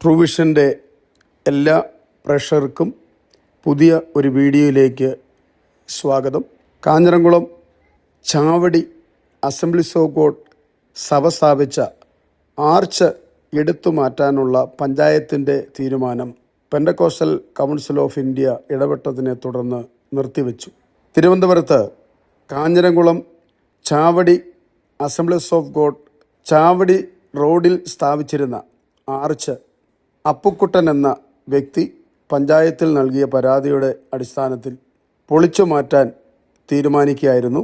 ട്രൂവിഷൻ്റെ എല്ലാ പ്രേക്ഷകർക്കും പുതിയ ഒരു വീഡിയോയിലേക്ക് സ്വാഗതം. Kanjiramkulam Chavadi assemblies of God സഭ സ്ഥാപിച്ച ആർച്ച് എടുത്തു മാറ്റാനുള്ള പഞ്ചായത്തിൻ്റെ തീരുമാനം പെന്തക്കോസ്റ്റൽ കൗൺസിൽ ഓഫ് ഇന്ത്യ ഇടപെട്ടതിനെ തുടർന്ന് നിർത്തിവെച്ചു. തിരുവനന്തപുരത്ത് Kanjiramkulam Chavadi assemblies of God Chavadi റോഡിൽ സ്ഥാപിച്ചിരുന്ന ആർച്ച് അപ്പുക്കുട്ടൻ എന്ന വ്യക്തി പഞ്ചായത്തിൽ നൽകിയ പരാതിയുടെ അടിസ്ഥാനത്തിൽ പൊളിച്ചു മാറ്റാൻ തീരുമാനിക്കുകയായിരുന്നു.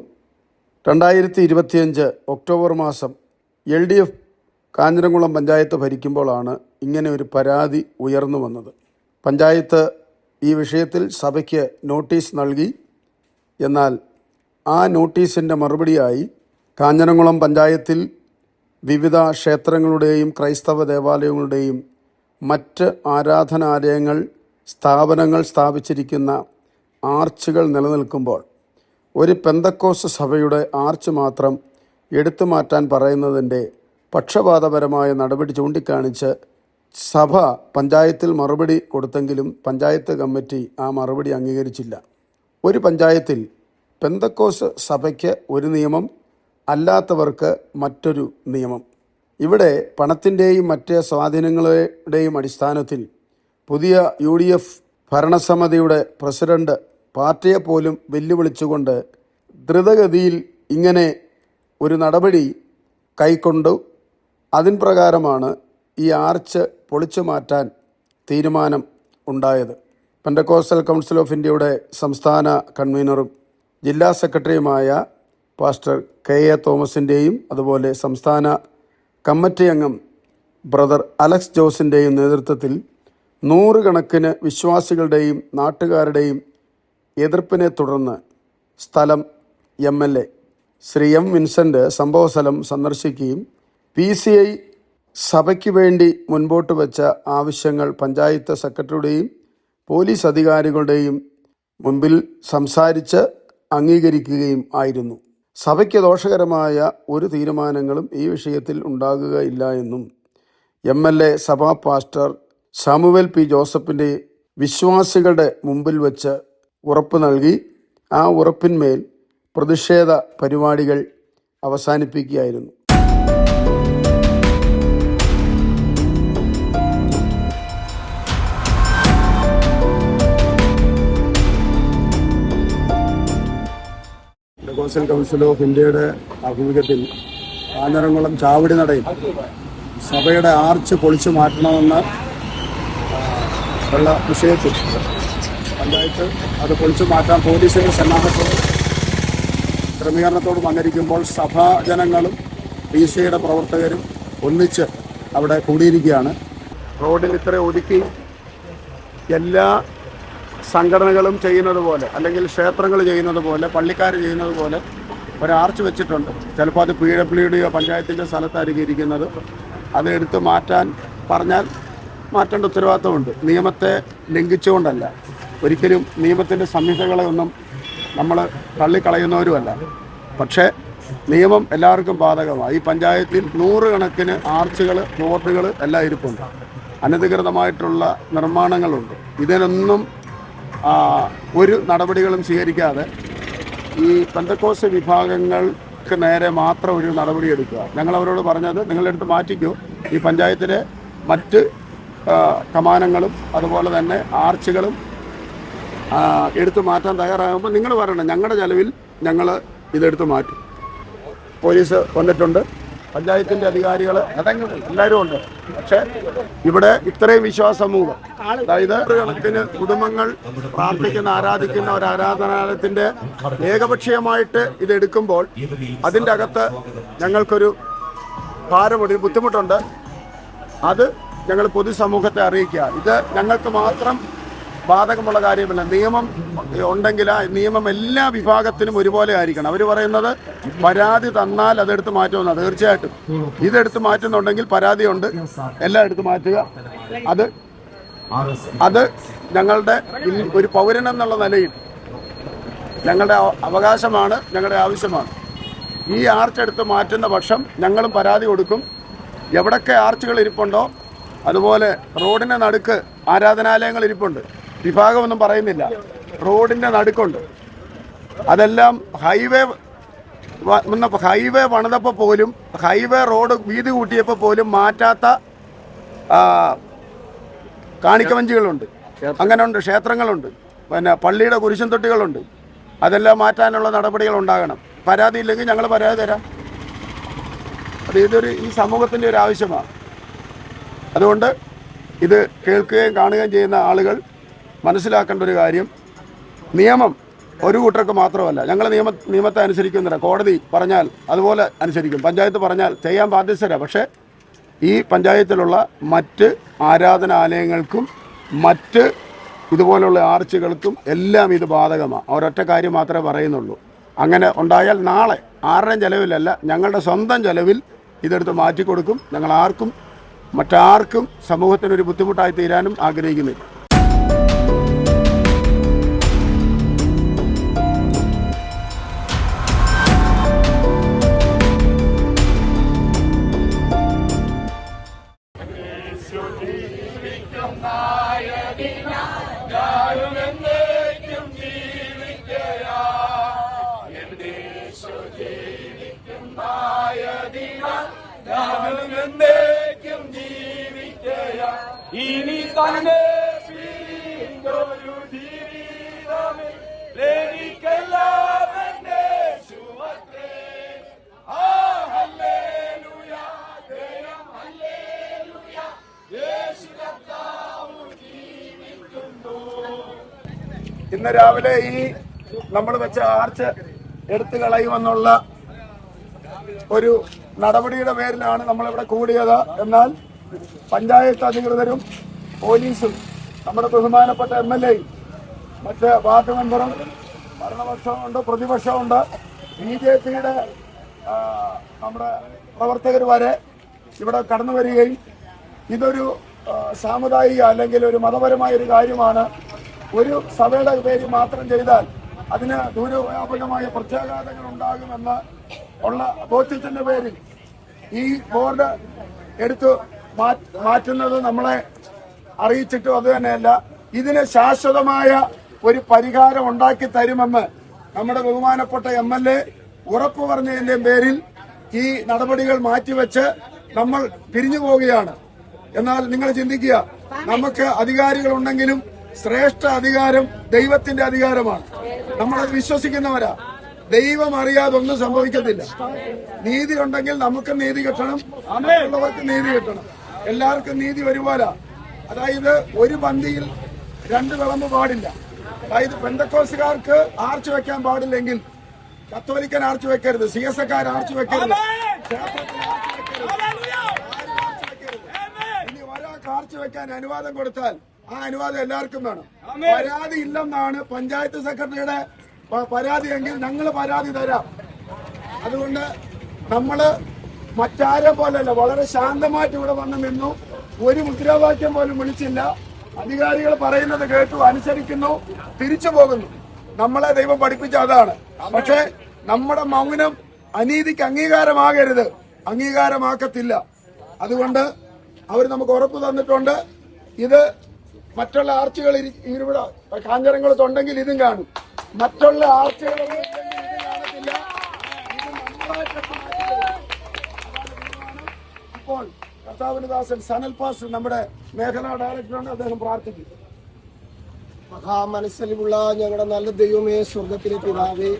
2025 ഒക്ടോബർ മാസം LDF കാഞ്ഞിരംകുളം പഞ്ചായത്ത് ഭരിക്കുമ്പോഴാണ് ഇങ്ങനെ ഒരു പരാതി ഉയർന്നു വന്നത്. പഞ്ചായത്ത് ഈ വിഷയത്തിൽ സഭയ്ക്ക് നോട്ടീസ് നൽകി. എന്നാൽ ആ നോട്ടീസിൻ്റെ മറുപടിയായി കാഞ്ഞിരംകുളം പഞ്ചായത്തിൽ വിവിധ ക്ഷേത്രങ്ങളുടെയും ക്രൈസ്തവ ദേവാലയങ്ങളുടെയും മറ്റ് ആരാധനാലയങ്ങൾ സ്ഥാപനങ്ങൾ സ്ഥാപിച്ചിരിക്കുന്ന ആർച്ചുകൾ നിലനിൽക്കുമ്പോൾ ഒരു പെന്തക്കോസ്ത് സഭയുടെ ആർച്ച് മാത്രം എടുത്തു മാറ്റാൻ പറയുന്നതിൻ്റെ പക്ഷപാതപരമായ നടപടി ചൂണ്ടിക്കാണിച്ച് സഭ പഞ്ചായത്തിൽ മറുപടി കൊടുത്തെങ്കിലും പഞ്ചായത്ത് കമ്മിറ്റി ആ മറുപടി അംഗീകരിച്ചില്ല. ഒരു പഞ്ചായത്തിൽ പെന്തക്കോസ്ത് സഭയ്ക്ക് ഒരു നിയമം, അല്ലാത്തവർക്ക് മറ്റൊരു നിയമം. ഇവിടെ പണത്തിൻ്റെയും മറ്റ് സ്വാധീനങ്ങളുടെയും അടിസ്ഥാനത്തിൽ പുതിയ UDF ഭരണസമിതിയുടെ പ്രസിഡന്റ് പാർട്ടിയെപ്പോലും വെല്ലുവിളിച്ചുകൊണ്ട് ദ്രുതഗതിയിൽ ഇങ്ങനെ ഒരു നടപടി കൈക്കൊണ്ടു. അതിൻ പ്രകാരമാണ് ഈ ആർച്ച് പൊളിച്ചു മാറ്റാൻ തീരുമാനം ഉണ്ടായത്. പെന്തക്കോസ്റ്റൽ കൗൺസിൽ ഓഫ് ഇന്ത്യയുടെ സംസ്ഥാന കൺവീനറും ജില്ലാ സെക്രട്ടറിയുമായ പാസ്റ്റർ KA തോമസിൻ്റെയും അതുപോലെ സംസ്ഥാന കമ്മിറ്റി അംഗം ബ്രദർ അലക്സ് ജോസിൻ്റെയും നേതൃത്വത്തിൽ 100 കണക്കിന് വിശ്വാസികളുടെയും നാട്ടുകാരുടെയും എതിർപ്പിനെ തുടർന്ന് സ്ഥലം MLA ശ്രീ M. വിൻസെൻ്റ് സംഭവസ്ഥലം സന്ദർശിക്കുകയും PCI സഭയ്ക്ക് വേണ്ടി മുൻപോട്ട് വച്ച ആവശ്യങ്ങൾ പഞ്ചായത്ത് സെക്രട്ടറിയുടെയും പോലീസ് അധികാരികളുടെയും മുൻപിൽ സംസാരിച്ച് അംഗീകരിക്കുകയും ആയിരുന്നു. സഭയ്ക്ക് ദോഷകരമായ ഒരു തീരുമാനങ്ങളും ഈ വിഷയത്തിൽ ഉണ്ടാകുകയില്ല എന്നും MLA സഭാ പാസ്റ്റർ സാമുവേൽ P. ജോസഫിൻ്റെ വിശ്വാസികളുടെ മുമ്പിൽ വച്ച് ഉറപ്പ് നൽകി. ആ ഉറപ്പിന്മേൽ പ്രതിഷേധ പരിപാടികൾ അവസാനിപ്പിക്കുകയായിരുന്നു. പെന്തക്കോസ്റ്റൽ കൗൺസിൽ ഓഫ് ഇന്ത്യയുടെ ആഭിമുഖ്യത്തിൽ കാഞ്ഞിരംകുളം ചാവടി നടയിൽ സഭയുടെ ആർച്ച് പൊളിച്ചു മാറ്റണമെന്ന ഉള്ള വിഷയത്തിൽ പഞ്ചായത്ത് അത് പൊളിച്ചു മാറ്റാൻ പോലീസിൻ്റെ സന്നാഹത്തോടും ക്രമീകരണത്തോടും വന്നിരിക്കുമ്പോൾ സഭാജനങ്ങളും PCIയുടെ പ്രവർത്തകരും ഒന്നിച്ച് അവിടെ കൂടിയിരിക്കുകയാണ്. റോഡിൽ ഇത്ര ഒതുക്കി എല്ലാ സംഘടനകളും ചെയ്യുന്നത് പോലെ, അല്ലെങ്കിൽ ക്ഷേത്രങ്ങൾ ചെയ്യുന്നത് പോലെ, പള്ളിക്കാർ ചെയ്യുന്നത് പോലെ ഒരു ആർച്ച് വെച്ചിട്ടുണ്ട്. ചിലപ്പോൾ അത് PWDയോ പഞ്ചായത്തിൻ്റെ സ്ഥലത്തായിരിക്കും ഇരിക്കുന്നത്. അത് എടുത്ത് മാറ്റാൻ പറഞ്ഞാൽ മാറ്റേണ്ട ഉത്തരവാദിത്തമുണ്ട്. നിയമത്തെ ലംഘിച്ചുകൊണ്ടല്ല, ഒരിക്കലും നിയമത്തിൻ്റെ സംഹിതകളെ ഒന്നും നമ്മൾ തള്ളിക്കളയുന്നവരുമല്ല. പക്ഷേ നിയമം എല്ലാവർക്കും ബാധകമാണ്. ഈ പഞ്ചായത്തിൽ 100 കണക്കിന് ആർച്ചുകൾ, ബോർഡുകൾ എല്ലാം ഇരിപ്പുണ്ട്. അനധികൃതമായിട്ടുള്ള നിർമ്മാണങ്ങളുണ്ട്. ഇതിനൊന്നും ഒരു നടപടികളും സ്വീകരിക്കാതെ ഈ പെന്തക്കോസ്ത് വിഭാഗങ്ങൾക്ക് നേരെ മാത്രം ഒരു നടപടി എടുക്കുക. ഞങ്ങൾ അവരോട് പറഞ്ഞത്, നിങ്ങളെടുത്ത് മാറ്റിക്കോ, ഈ പഞ്ചായത്തിലെ മറ്റ് കമാനങ്ങളും അതുപോലെ തന്നെ ആർച്ചുകളും എടുത്തു മാറ്റാൻ തയ്യാറാകുമ്പോൾ നിങ്ങൾ പറയണം, ഞങ്ങളുടെ ചെലവിൽ ഞങ്ങൾ ഇതെടുത്ത് മാറ്റും. പോലീസ് വന്നിട്ടുണ്ട്, പഞ്ചായത്തിൻ്റെ അധികാരികൾ എല്ലാവരും ഉണ്ട്. പക്ഷേ ഇവിടെ ഇത്രയും വിശ്വാസ സമൂഹം, അതായത് കണക്കിന് കുടുംബങ്ങൾ പ്രാർത്ഥിക്കുന്ന, ആരാധിക്കുന്ന ഒരു ആരാധനാലയത്തിൻ്റെ ഏകപക്ഷീയമായിട്ട് ഇതെടുക്കുമ്പോൾ അതിൻ്റെ അകത്ത് ഞങ്ങൾക്കൊരു ഭാരമുണ്ട്, ബുദ്ധിമുട്ടുണ്ട്. അത് ഞങ്ങൾ പൊതുസമൂഹത്തെ അറിയിക്കുക. ഇത് ഞങ്ങൾക്ക് മാത്രം ബാധകമുള്ള കാര്യമല്ല. നിയമം ഉണ്ടെങ്കിൽ ആ നിയമം എല്ലാ വിഭാഗത്തിനും ഒരുപോലെ ആയിരിക്കണം. അവർ പറയുന്നത് പരാതി തന്നാൽ അതെടുത്ത് മാറ്റുമെന്നാണ്. തീർച്ചയായിട്ടും ഇതെടുത്ത് മാറ്റുന്നുണ്ടെങ്കിൽ പരാതിയുണ്ട്, എല്ലാം എടുത്ത് മാറ്റുക. അത് ഞങ്ങളുടെ ഒരു പൗരനെന്നുള്ള നിലയിൽ ഞങ്ങളുടെ അവകാശമാണ്, ഞങ്ങളുടെ ആവശ്യമാണ്. ഈ ആർച്ച് എടുത്ത് മാറ്റുന്ന പക്ഷം ഞങ്ങളും പരാതി കൊടുക്കും. എവിടൊക്കെ ആർച്ചുകൾ ഇരിപ്പുണ്ടോ അതുപോലെ റോഡിൻ്റെ നടുക്ക് ആരാധനാലയങ്ങൾ ഇരിപ്പുണ്ട്. വിഭാഗമൊന്നും പറയുന്നില്ല, റോഡിൻ്റെ നടുക്കുണ്ട്. അതെല്ലാം ഹൈവേ പണിതപ്പോൾ പോലും, ഹൈവേ റോഡ് വീതി കൂട്ടിയപ്പോൾ പോലും മാറ്റാത്ത കാണിക്കവഞ്ചികളുണ്ട്, അങ്ങനെയുണ്ട്. ക്ഷേത്രങ്ങളുണ്ട്, പിന്നെ പള്ളിയുടെ കുരിശും തൊട്ടികളുണ്ട്. അതെല്ലാം മാറ്റാനുള്ള നടപടികൾ ഉണ്ടാകണം. പരാതി ഇല്ലെങ്കിൽ ഞങ്ങൾ പരാതി തരാം. അത് ഈ സമൂഹത്തിൻ്റെ ഒരു ആവശ്യമാണ്. അതുകൊണ്ട് ഇത് കേൾക്കുകയും കാണുകയും ചെയ്യുന്ന ആളുകൾ മനസ്സിലാക്കേണ്ട ഒരു കാര്യം, നിയമം ഒരു കൂട്ടർക്ക് മാത്രമല്ല. ഞങ്ങൾ നിയമത്തെ അനുസരിക്കുന്നില്ല. കോടതി പറഞ്ഞാൽ അതുപോലെ അനുസരിക്കും, പഞ്ചായത്ത് പറഞ്ഞാൽ ചെയ്യാൻ ബാധ്യസ്ഥരാണ്. പക്ഷേ ഈ പഞ്ചായത്തിലുള്ള മറ്റ് ആരാധനാലയങ്ങൾക്കും മറ്റ് ഇതുപോലുള്ള ആർച്ചുകൾക്കും എല്ലാം ഇത് ബാധകമാണ്. ഒരൊറ്റ കാര്യം മാത്രമേ പറയുന്നുള്ളൂ, അങ്ങനെ ഉണ്ടായാൽ നാളെ ആരുടെയും ചെലവിലല്ല, ഞങ്ങളുടെ സ്വന്തം ചെലവിൽ ഇതെടുത്ത് മാറ്റിക്കൊടുക്കും. ഞങ്ങൾ മറ്റാർക്കും സമൂഹത്തിനൊരു ബുദ്ധിമുട്ടായി തീരാനും ആഗ്രഹിക്കുന്നില്ല. ഇനി തന്നെ ഒരു ജീവിതമേ ഇന്ന് രാവിലെ ഈ നമ്മൾ വെച്ച ആർച്ച് എടുത്തു കളയുമെന്നുള്ള ഒരു നടപടിയുടെ പേരിലാണ് നമ്മളിവിടെ കൂടിയത്. എന്നാൽ പഞ്ചായത്ത് അധികൃതരും പോലീസും നമ്മുടെ ബഹുമാനപ്പെട്ട MLA മറ്റ് വാർഡ് മെമ്പറും ഭരണപക്ഷമുണ്ട്, പ്രതിപക്ഷമുണ്ട്, BJPയുടെ നമ്മുടെ പ്രവർത്തകർ വരെ ഇവിടെ കടന്നു വരികയും ഇതൊരു സാമുദായിക അല്ലെങ്കിൽ ഒരു മതപരമായ ഒരു കാര്യമാണ്, ഒരു സഭയുടെ പേര് മാത്രം ചെയ്താൽ അതിന് ദൂരവ്യാപകമായ പ്രത്യാഘാതങ്ങൾ ഉണ്ടാകുമെന്ന് ഉള്ള ബോധ്യത്തിന്റെ പേരിൽ ഈ ബോർഡ് എടുത്തു മാറ്റുന്നത് നമ്മളെ അറിയിച്ചിട്ടും അത് തന്നെയല്ല, ഇതിന് ശാശ്വതമായ ഒരു പരിഹാരം ഉണ്ടാക്കി തരുമെന്ന് നമ്മുടെ ബഹുമാനപ്പെട്ട MLA ഉറപ്പു പറഞ്ഞതിന്റെ പേരിൽ ഈ നടപടികൾ മാറ്റിവെച്ച് നമ്മൾ പിരിഞ്ഞു പോവുകയാണ്. എന്നാൽ നിങ്ങൾ ചിന്തിക്കുക, നമുക്ക് അധികാരികളുണ്ടെങ്കിലും ശ്രേഷ്ഠ അധികാരം ദൈവത്തിന്റെ അധികാരമാണ്. നമ്മളത് വിശ്വസിക്കുന്നവരാ. ദൈവം അറിയാതെ ഒന്നും സംഭവിക്കത്തില്ല. നീതി ഉണ്ടെങ്കിൽ നമുക്ക് നീതി കിട്ടണം, മറ്റുള്ളവർക്ക് നീതി കിട്ടണം, എല്ലാവർക്കും നീതി ഒരുപോലെ. അതായത് ഒരു പന്തിയിൽ രണ്ട് വിളമ്പ് പാടില്ല. അതായത് പെന്തക്കോസുകാർക്ക് ആർച്ച് വെക്കാൻ പാടില്ലെങ്കിൽ കത്തോലിക്കൻ ആർച്ച് വെക്കരുത്, CSക്കാർ ആർച്ച് വെക്കരുത്, ഇനി ഒരാൾക്ക് ആർച്ച് വെക്കാൻ അനുവാദം കൊടുത്താൽ ആ അനുവാദം എല്ലാവർക്കും വേണം. പരാതി ഇല്ലെന്നാണ് പഞ്ചായത്ത് സെക്രട്ടറിയുടെ പരാതിയെങ്കിൽ ഞങ്ങൾ പരാതി തരാം. അതുകൊണ്ട് നമ്മള് മറ്റാരെ പോലെയല്ല, വളരെ ശാന്തമായിട്ട് ഇവിടെ വന്ന് നിന്നു, ഒരു മുദ്രാവാക്യം പോലും വിളിച്ചില്ല. അധികാരികൾ പറയുന്നത് കേട്ടു, അനുസരിക്കുന്നു, തിരിച്ചു പോകുന്നു. നമ്മളെ ദൈവം പഠിപ്പിച്ച അതാണ്. പക്ഷെ നമ്മുടെ മൗനം അനീതിക്ക് അംഗീകാരമാകരുത്, അംഗീകാരമാക്കത്തില്ല. അതുകൊണ്ട് അവർ നമുക്ക് ഉറപ്പ് തന്നിട്ടുണ്ട്. ഇത് മറ്റുള്ള ആർച്ചുകൾ ഇവിടെ കാഞ്ഞിരംകുളത്തുണ്ടെങ്കിൽ ഇതും കാണും, മറ്റുള്ള ആർച്ചുകൾ കാണത്തില്ല. ഇത് നമ്മളായിട്ട് ഇപ്പോൾ കർത്താവിന്റെ ദാസൻ സനൽ പാസ് നമ്മുടെ മേഖലാ ഡയറക്ടറാണ്, അദ്ദേഹം പ്രാർത്ഥിക്കും. മഹാമനസ്സലിവുള്ള ഞങ്ങളുടെ നല്ല ദൈവമേ, സ്വർഗത്തിലെ പിതാവേ,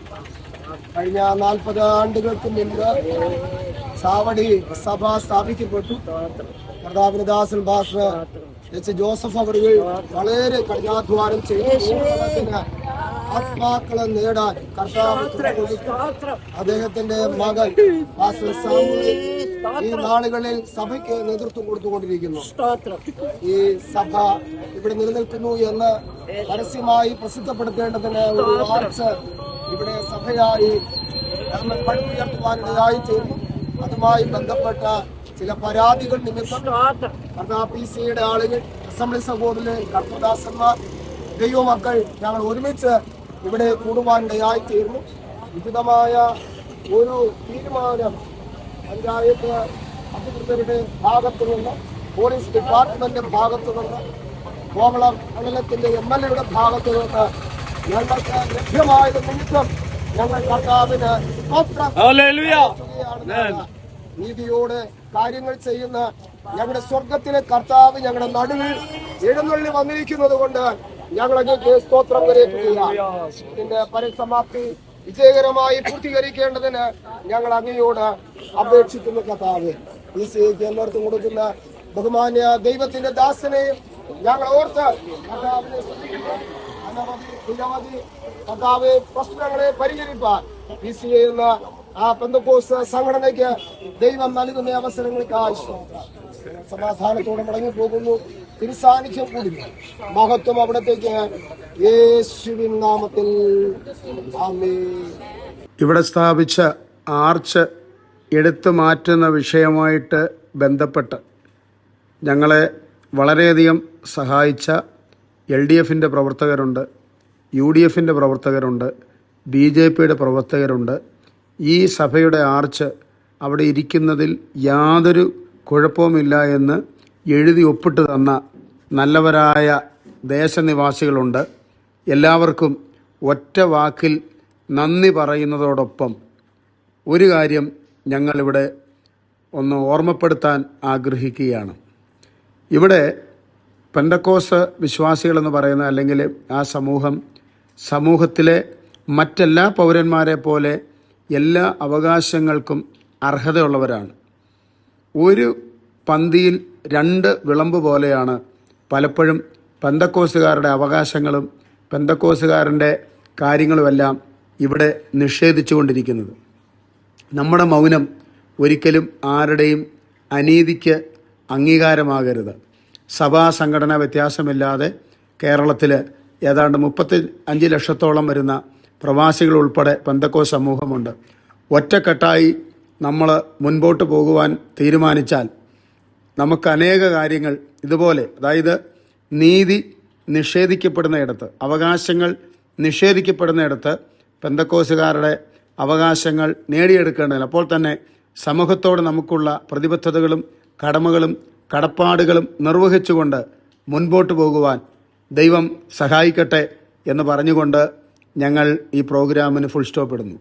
കഴിഞ്ഞ 40 ആണ്ടുകൾക്ക് മുൻപ് ചാവടി സഭ സ്ഥാപിക്കപ്പെട്ടു. കർത്താവിന്റെ ദാസൻ പാസ്റ്റർ ജോസഫ് അവരുകൾ വളരെ കഠിനാധ്വാനം ചെയ്തു ആത്മാക്കളെ നേടാൻ കർത്താവ് അദ്ദേഹത്തിന്റെ മകൻ പാസ്റ്റർ സാമുവേൽ ഈ നാളുകളിൽ സഭയ്ക്ക് നേതൃത്വം കൊടുത്തുകൊണ്ടിരിക്കുന്നു. ഈ സഭ ഇവിടെ നിലനിൽക്കുന്നു എന്ന് പരസ്യമായി പ്രസിദ്ധപ്പെടുത്തേണ്ടതിന് ഒരു ആർച്ച് ഇവിടെ സഭയായി പടുത്തുയർത്തുവാനിടയായി തീർന്നു. അതുമായി ബന്ധപ്പെട്ട ചില പരാതികൾ നിമിത്തം PCയുടെ ആളുകൾ, അസംബ്ലി സഹോദരൻ, കർത്തദാസന്മാർ, ദൈവമക്കൾ ഞങ്ങൾ ഒരുമിച്ച് ഇവിടെ കൂടുവാനിടയായി തീർന്നു. ഉചിതമായ ഒരു തീരുമാനം പഞ്ചായത്ത് അധികൃതരുടെ ഭാഗത്തു നിന്ന് പോലീസ് ഡിപ്പാർട്ട്മെന്റ് ഭാഗത്തു നിന്ന്, കോവളം മണ്ഡലത്തിന്റെ MLA ഭാഗത്തു നിന്ന് ഞങ്ങൾക്ക് ലഭ്യമായത് നിമിത്തം ഞങ്ങൾ കർത്താവിന് സ്തോത്രം ചെയ്യുകയാണ്. നീതിയോട് കാര്യങ്ങൾ ചെയ്യുന്ന ഞങ്ങളുടെ സ്വർഗത്തിലെ കർത്താവ് ഞങ്ങളുടെ നടുവിൽ എഴുന്നള്ളി വന്നിരിക്കുന്നത് കൊണ്ട് ഞങ്ങൾ അങ്ങേക്ക് സ്തോത്രം കരയറ്റുകയാണ്. ഇതിന്റെ പരിസമാപ്തി വിജയകരമായി പൂർത്തീകരിക്കേണ്ടതിന് ഞങ്ങൾ അങ്ങയോട് അപേക്ഷിക്കുന്നു കർത്താവ്. PCAക്ക് എല്ലാവർക്കും കൊടുക്കുന്ന ബഹുമാന്യ ദൈവത്തിന്റെ ദാസനെയും ഞങ്ങൾ ഓർത്ത് കർത്താവിനെ ശ്രദ്ധിക്കുന്നു. അനവധി നിരവധി കർത്താവ് പ്രശ്നങ്ങളെ പരിഹരിപ്പാൻ PCA എന്ന ആ പെന്തക്കോസ്ത് സംഘടനയ്ക്ക് ദൈവം നൽകുന്ന അവസരങ്ങൾക്കായി സമാധാനത്തോടെ മടങ്ങി പോകുന്നു. തിരുസാന്നിധ്യം കൂടുന്നു. മഹത്വം അവിടത്തേക്ക് യേശുവിൻ നാമത്തിൽ ആമേൻ. ഇവിടെ സ്ഥാപിച്ച ആർച്ച് എടുത്തു മാറ്റുന്ന വിഷയമായിട്ട് ബന്ധപ്പെട്ട് ഞങ്ങളെ വളരെയധികം സഹായിച്ച LDFൻ്റെ പ്രവർത്തകരുണ്ട്, UDFൻ്റെ പ്രവർത്തകരുണ്ട്, BJPയുടെ പ്രവർത്തകരുണ്ട്. ഈ സഭയുടെ ആർച്ച് അവിടെ ഇരിക്കുന്നതിൽ യാതൊരു കുഴപ്പവുമില്ല എന്ന് എഴുതി ഒപ്പിട്ട് തന്ന നല്ലവരായ ദേശനിവാസികളുണ്ട്. എല്ലാവർക്കും ഒറ്റ വാക്കിൽ നന്ദി പറയുന്നതോടൊപ്പം ഒരു കാര്യം ഞങ്ങളിവിടെ ഒന്ന് ഓർമ്മപ്പെടുത്താൻ ആഗ്രഹിക്കുകയാണ്. ഇവിടെ പെന്തക്കോസ്ത് വിശ്വാസികളെന്ന് പറയുന്ന അല്ലെങ്കിൽ ആ സമൂഹത്തിലെ മറ്റെല്ലാ പൗരന്മാരെ പോലെ എല്ലാ അവകാശങ്ങൾക്കും അർഹതയുള്ളവരാണ്. ഒരു പന്തിയിൽ 2 വിളമ്പ് പോലെയാണ് പലപ്പോഴും പെന്തക്കോസ്തുകാരുടെ അവകാശങ്ങളും പെന്തക്കോസ്തുകാരൻ്റെ കാര്യങ്ങളുമെല്ലാം ഇവിടെ നിഷേധിച്ചുകൊണ്ടിരിക്കുന്നത്. നമ്മുടെ മൗനം ഒരിക്കലും ആരുടെയും അനീതിക്ക് അംഗീകാരമാകരുത്. സഭാ സംഘടന വ്യത്യാസമില്ലാതെ കേരളത്തിൽ ഏതാണ്ട് 35 ലക്ഷത്തോളം വരുന്ന പ്രവാസികൾ ഉൾപ്പെടെ പെന്തക്കോസ്ത് സമൂഹമുണ്ട്. ഒറ്റക്കെട്ടായി നമ്മൾ മുൻപോട്ട് പോകുവാൻ തീരുമാനിച്ചാൽ നമുക്ക് അനേക കാര്യങ്ങൾ ഇതുപോലെ, അതായത് നീതി നിഷേധിക്കപ്പെടുന്നയിടത്ത്, അവകാശങ്ങൾ നിഷേധിക്കപ്പെടുന്നയിടത്ത് പെന്തക്കോസ്തുകാരുടെ അവകാശങ്ങൾ നേടിയെടുക്കേണ്ടതില്ല. അപ്പോൾ തന്നെ സമൂഹത്തോട് നമുക്കുള്ള പ്രതിബദ്ധതകളും കടമകളും കടപ്പാടുകളും നിർവഹിച്ചുകൊണ്ട് മുൻപോട്ട് പോകുവാൻ ദൈവം സഹായിക്കട്ടെ എന്ന് പറഞ്ഞുകൊണ്ട് ഞങ്ങൾ ഈ പ്രോഗ്രാമിന് ഫുൾ സ്റ്റോപ്പ് ഇടുന്നു.